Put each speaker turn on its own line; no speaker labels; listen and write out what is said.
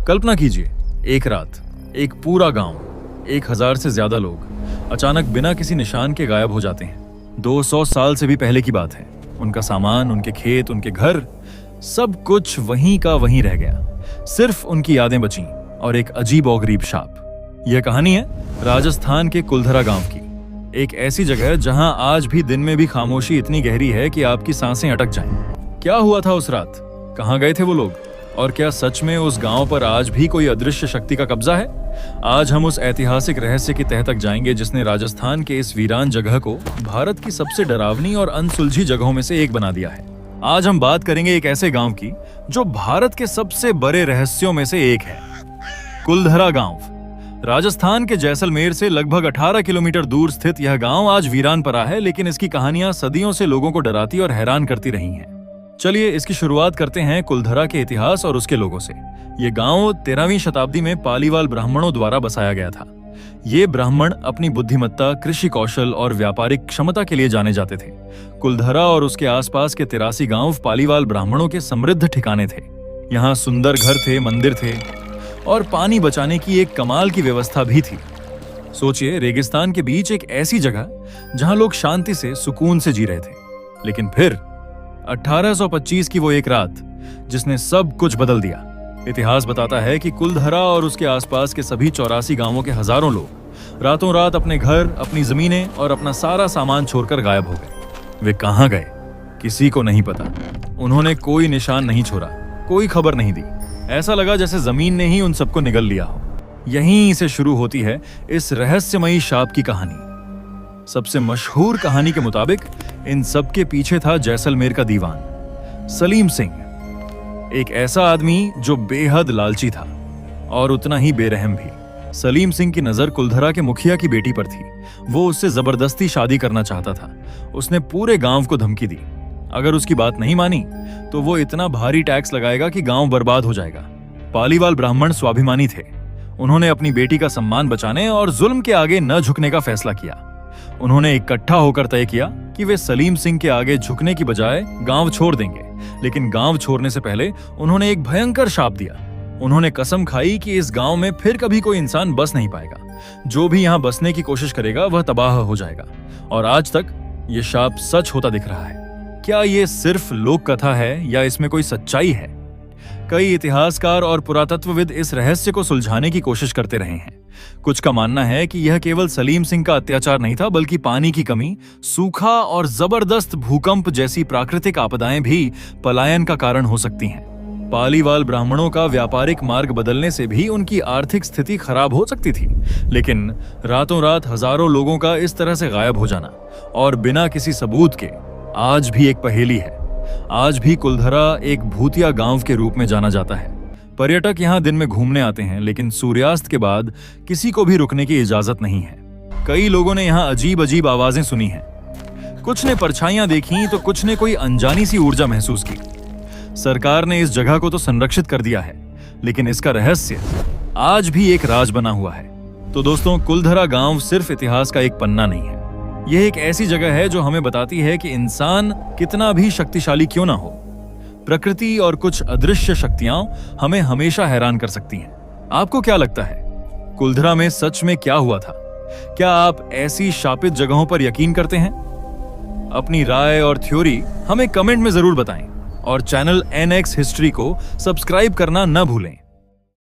कल्पना कीजिए, एक रात एक पूरा गांव, 1000 से ज्यादा लोग अचानक बिना किसी निशान के गायब हो जाते हैं। 200 साल से भी पहले की बात है। उनका सामान, उनके खेत, उनके घर, सब कुछ वहीं का वहीं रह गया। सिर्फ उनकी यादें बचीं और एक अजीब और गरीब शाप। यह कहानी है राजस्थान के कुलधरा गांव की, एक ऐसी जगह जहां आज भी दिन में भी खामोशी इतनी गहरी है कि आपकी सांसें अटक जाएं। क्या हुआ था उस रात? कहां गए थे वो लोग? और क्या सच में उस गांव पर आज भी कोई अदृश्य शक्ति का कब्जा है? आज हम उस ऐतिहासिक रहस्य की तह तक जाएंगे जिसने राजस्थान के इस वीरान जगह को भारत की सबसे डरावनी और अनसुलझी जगहों में से एक बना दिया है। आज हम बात करेंगे एक ऐसे गांव की जो भारत के सबसे बड़े रहस्यों में से एक है, कुलधरा गांव। राजस्थान के जैसलमेर से लगभग 18 किलोमीटर दूर स्थित यह गांव आज वीरान पड़ा है, लेकिन इसकी कहानियां सदियों से लोगों को डराती और हैरान करती रही हैं। चलिए इसकी शुरुआत करते हैं कुलधरा के इतिहास और उसके लोगों से। ये गांव 13वीं शताब्दी में पालीवाल ब्राह्मणों द्वारा बसाया गया था। ये ब्राह्मण अपनी बुद्धिमत्ता, कृषि कौशल और व्यापारिक क्षमता के लिए जाने जाते थे। कुलधरा और उसके आसपास के 83 गांव पालीवाल ब्राह्मणों के समृद्ध ठिकाने थे। यहाँ सुंदर घर थे, मंदिर थे और पानी बचाने की एक कमाल की व्यवस्था भी थी। सोचिए, रेगिस्तान के बीच एक ऐसी जगह जहां लोग शांति से, सुकून से जी रहे थे। लेकिन फिर 1825 की वो एक रात जिसने सब कुछ बदल दिया। इतिहास बताता है कि कुलधरा और उसके आसपास के सभी 84 गांवों के हजारों लोग रातों रात अपने घर, अपनी जमीनें और अपना सारा सामान छोड़कर गायब हो गए। वे कहां गए किसी को नहीं पता। उन्होंने कोई निशान नहीं छोड़ा, कोई खबर नहीं दी। ऐसा लगा जैसे जमीन ने ही उन सबको निगल लिया हो। यहीं से शुरू होती है इस रहस्यमयी शाप की कहानी। सबसे मशहूर कहानी के मुताबिक इन सब के पीछे था जैसलमेर का दीवान सलीम सिंह, एक ऐसा आदमी जो बेहद लालची था और उतना ही बेरहम भी। सलीम सिंह की नजर कुलधरा के मुखिया की बेटी पर थी। वो उससे जबरदस्ती शादी करना चाहता था। उसने पूरे गांव को धमकी दी, अगर उसकी बात नहीं मानी तो वो इतना भारी टैक्स लगाएगा कि गांव बर्बाद हो जाएगा। पालीवाल ब्राह्मण स्वाभिमानी थे। उन्होंने अपनी बेटी का सम्मान बचाने और जुल्म के आगे न झुकने का फैसला किया। उन्होंने इकट्ठा होकर तय किया कि वे सलीम सिंह के आगे झुकने की बजाय गांव छोड़ देंगे। लेकिन गांव छोड़ने से पहले उन्होंने एक भयंकर शाप दिया। उन्होंने कसम खाई कि इस गांव में फिर कभी कोई इंसान बस नहीं पाएगा। जो भी यहां बसने की कोशिश करेगा वह तबाह हो जाएगा। और आज तक ये शाप सच होता दिख रहा है। क्या ये सिर्फ लोक कथा है या इसमें कोई सच्चाई है? कई इतिहासकार और पुरातत्वविद इस रहस्य को सुलझाने की कोशिश करते रहे हैं। कुछ का मानना है कि यह केवल सलीम सिंह का अत्याचार नहीं था, बल्कि पानी की कमी, सूखा और जबरदस्त भूकंप जैसी प्राकृतिक आपदाएं भी पलायन का कारण हो सकती हैं। पालीवाल ब्राह्मणों का व्यापारिक मार्ग बदलने से भी उनकी आर्थिक स्थिति खराब हो सकती थी। लेकिन रातों रात हजारों लोगों का इस तरह से गायब हो जाना और बिना किसी सबूत के आज भी एक पहेली है। आज भी कुलधरा एक भूतिया गांव के रूप में जाना जाता है। पर्यटक यहाँ दिन में घूमने आते हैं, लेकिन सूर्यास्त के बाद किसी को भी रुकने की इजाजत नहीं है। कई लोगों ने यहाँ अजीब अजीब आवाजें सुनी हैं। कुछ ने परछाइयां देखी तो कुछ ने कोई अनजानी सी ऊर्जा महसूस की। सरकार ने इस जगह को तो संरक्षित कर दिया है, लेकिन इसका रहस्य आज भी एक राज बना हुआ है। तो दोस्तों, कुलधरा गांव सिर्फ इतिहास का एक पन्ना नहीं है। यह एक ऐसी जगह है जो हमें बताती है कि इंसान कितना भी शक्तिशाली क्यों ना हो, प्रकृति और कुछ अदृश्य शक्तियां हमें हमेशा हैरान कर सकती हैं। आपको क्या लगता है, कुलधरा में सच में क्या हुआ था? क्या आप ऐसी शापित जगहों पर यकीन करते हैं? अपनी राय और थ्योरी हमें कमेंट में जरूर बताएं और चैनल NX हिस्ट्री को सब्सक्राइब करना न भूलें।